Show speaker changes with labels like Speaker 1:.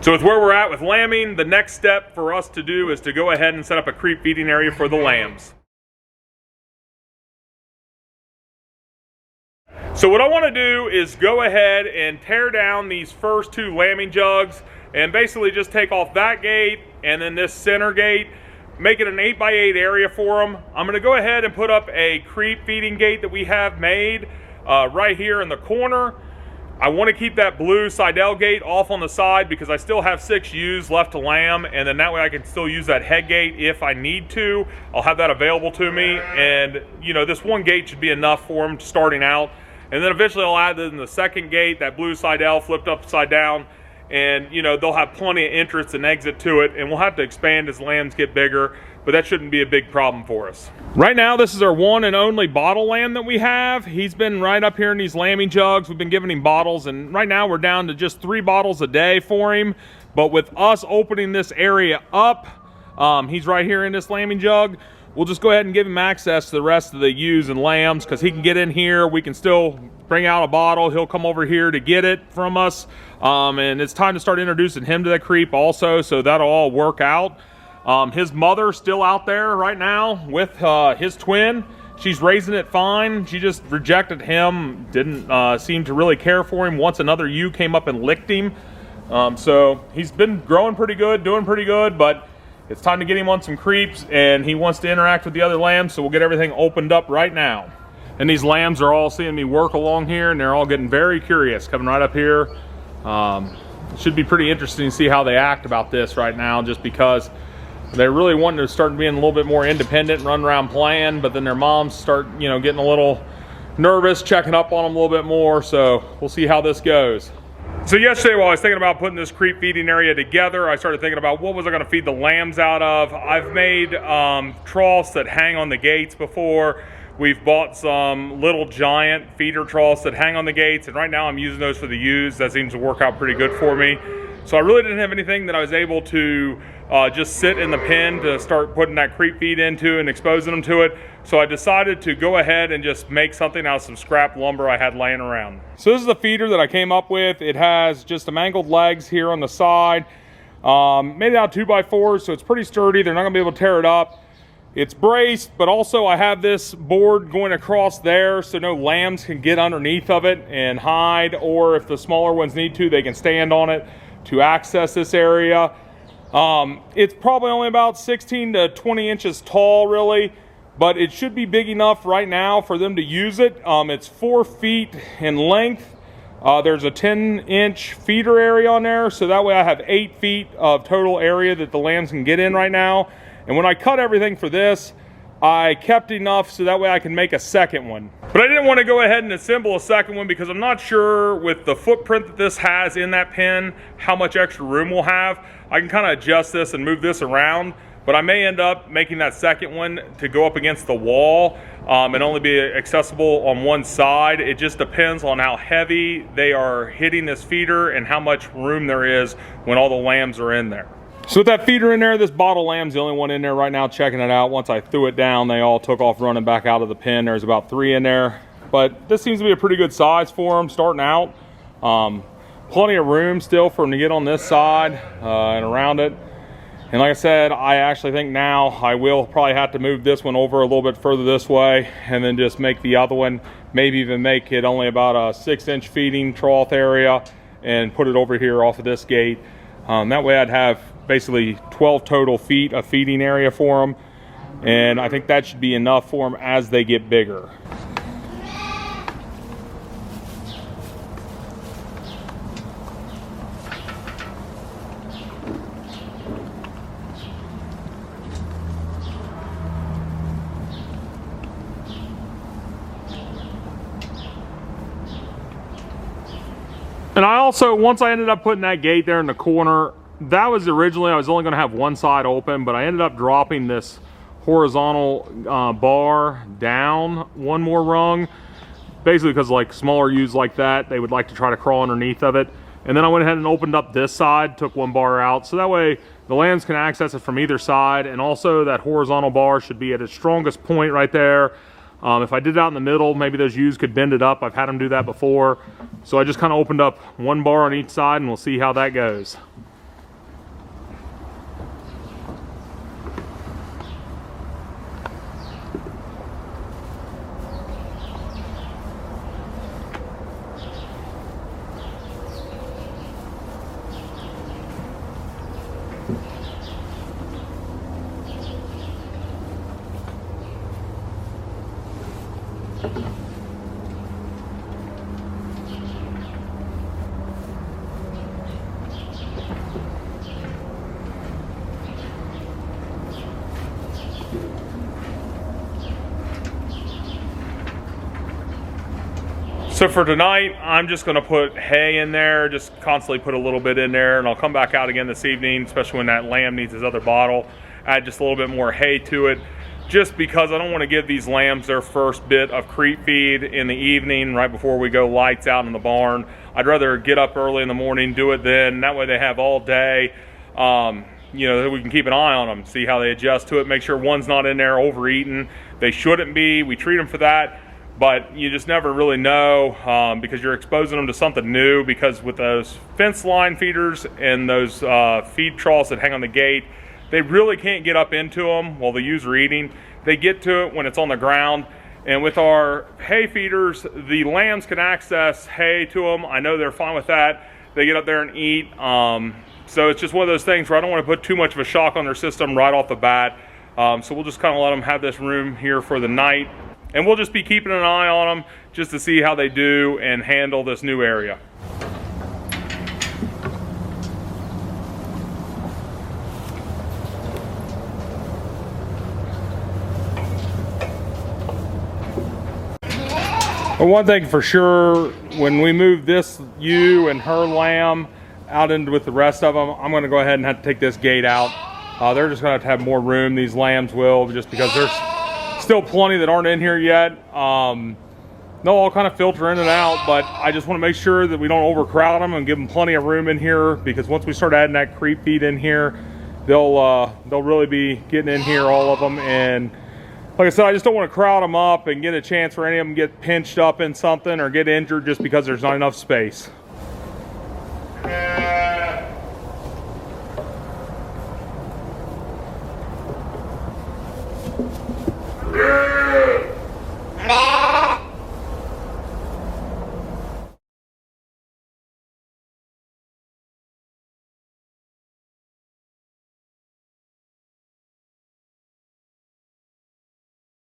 Speaker 1: So with where we're at with lambing, the next step for us to do is to go ahead and set up a creep feeding area for the lambs. So what I want to do is go ahead and tear down these first 2 lambing jugs and basically just take off that gate and then this center gate, make it an 8x8 area for them. I'm going to go ahead and put up a creep feeding gate that we have made right here in the corner. I want to keep that blue Seidel gate off on the side because I still have 6 ewes left to lamb, and then that way I can still use that head gate if I need to. I'll have that available to me, and you know, this one gate should be enough for them starting out. And then eventually I'll add in the second gate, that blue Seidel flipped upside down, and you know, they'll have plenty of entrance and exit to it, and we'll have to expand as lambs get bigger, but that shouldn't be a big problem for us. Right now, this is our one and only bottle lamb that we have. He's been right up here in these lambing jugs. We've been giving him bottles, and right now we're down to just 3 bottles a day for him. But with us opening this area up, he's right here in this lambing jug. We'll just go ahead and give him access to the rest of the ewes and lambs because he can get in here. We can still bring out a bottle. He'll come over here to get it from us. And it's time to start introducing him to the creep also, so that'll all work out. His mother's still out there right now with his twin. She's raising it fine. She just rejected him, didn't seem to really care for him once another ewe came up and licked him. So he's been growing pretty good, doing pretty good, but it's time to get him on some creeps, and he wants to interact with the other lambs, so we'll get everything opened up right now. And these lambs are all seeing me work along here, and they're all getting very curious, coming right up here. It should be pretty interesting to see how they act about this right now, just because they're really wanting to start being a little bit more independent and run around playing, but then their moms start, you know, getting a little nervous, checking up on them a little bit more, so we'll see how this goes. So yesterday, while I was thinking about putting this creep feeding area together, I started thinking about what was I going to feed the lambs out of. I've made troughs that hang on the gates before. We've bought some little giant feeder troughs that hang on the gates, and right now I'm using those for the ewes. That seems to work out pretty good for me. So I really didn't have anything that I was able to just sit in the pen to start putting that creep feed into and exposing them to it. So I decided to go ahead and just make something out of some scrap lumber I had laying around. So this is the feeder that I came up with. It has just some angled legs here on the side. Made it out 2x4s, so it's pretty sturdy. They're not gonna be able to tear it up. It's braced, but also I have this board going across there so no lambs can get underneath of it and hide, or if the smaller ones need to, they can stand on it to access this area. It's probably only about 16 to 20 inches tall, really, but it should be big enough right now for them to use it. It's 4 feet in length. There's a 10-inch feeder area on there, so that way I have 8 feet of total area that the lambs can get in right now. And when I cut everything for this, I kept enough so that way I can make a second one. But I didn't want to go ahead and assemble a second one because I'm not sure with the footprint that this has in that pen how much extra room we'll have. I can kind of adjust this and move this around, but I may end up making that second one to go up against the wall and only be accessible on one side. It just depends on how heavy they are hitting this feeder and how much room there is when all the lambs are in there. So with that feeder in there, this bottle lamb's the only one in there right now checking it out. Once I threw it down, they all took off running back out of the pen. There's about 3 in there, but this seems to be a pretty good size for them starting out. Plenty of room still for them to get on this side and around it. And like I said, I actually think now I will probably have to move this one over a little bit further this way and then just make the other one, maybe even make it only about a 6-inch feeding trough area and put it over here off of this gate. That way I'd have basically 12 total feet of feeding area for them, and I think that should be enough for them as they get bigger. And I also, once I ended up putting that gate there in the corner, that was originally, I was only gonna have one side open, but I ended up dropping this horizontal bar down one more rung, basically because like smaller ewes like that, they would like to try to crawl underneath of it. And then I went ahead and opened up this side, took one bar out, so that way the lambs can access it from either side, and also that horizontal bar should be at its strongest point right there. If I did it out in the middle, maybe those ewes could bend it up. I've had them do that before. So I just kind of opened up one bar on each side, and we'll see how that goes. So for tonight, I'm just gonna put hay in there, just constantly put a little bit in there, and I'll come back out again this evening, especially when that lamb needs his other bottle, add just a little bit more hay to it, just because I don't wanna give these lambs their first bit of creep feed in the evening, right before we go lights out in the barn. I'd rather get up early in the morning, do it then, that way they have all day. You know, we can keep an eye on them, see how they adjust to it, make sure one's not in there overeating. They shouldn't be, we treat them for that. But you just never really know because you're exposing them to something new, because with those fence line feeders and those feed troughs that hang on the gate, they really can't get up into them while the ewes are eating. They get to it when it's on the ground. And with our hay feeders, the lambs can access hay to them. I know they're fine with that. They get up there and eat. So it's just one of those things where I don't want to put too much of a shock on their system right off the bat. So we'll just kind of let them have this room here for the night. And we'll just be keeping an eye on them just to see how they do and handle this new area. Well, one thing for sure, when we move this ewe and her lamb out into with the rest of them, I'm going to go ahead and have to take this gate out. They're just going to have more room, these lambs will, just because there's still plenty that aren't in here yet. They'll all kind of filter in and out, but I just want to make sure that we don't overcrowd them and give them plenty of room in here, because once we start adding that creep feed in here, they'll really be getting in here, all of them. And like I said, I just don't want to crowd them up and get a chance for any of them to get pinched up in something or get injured just because there's not enough space.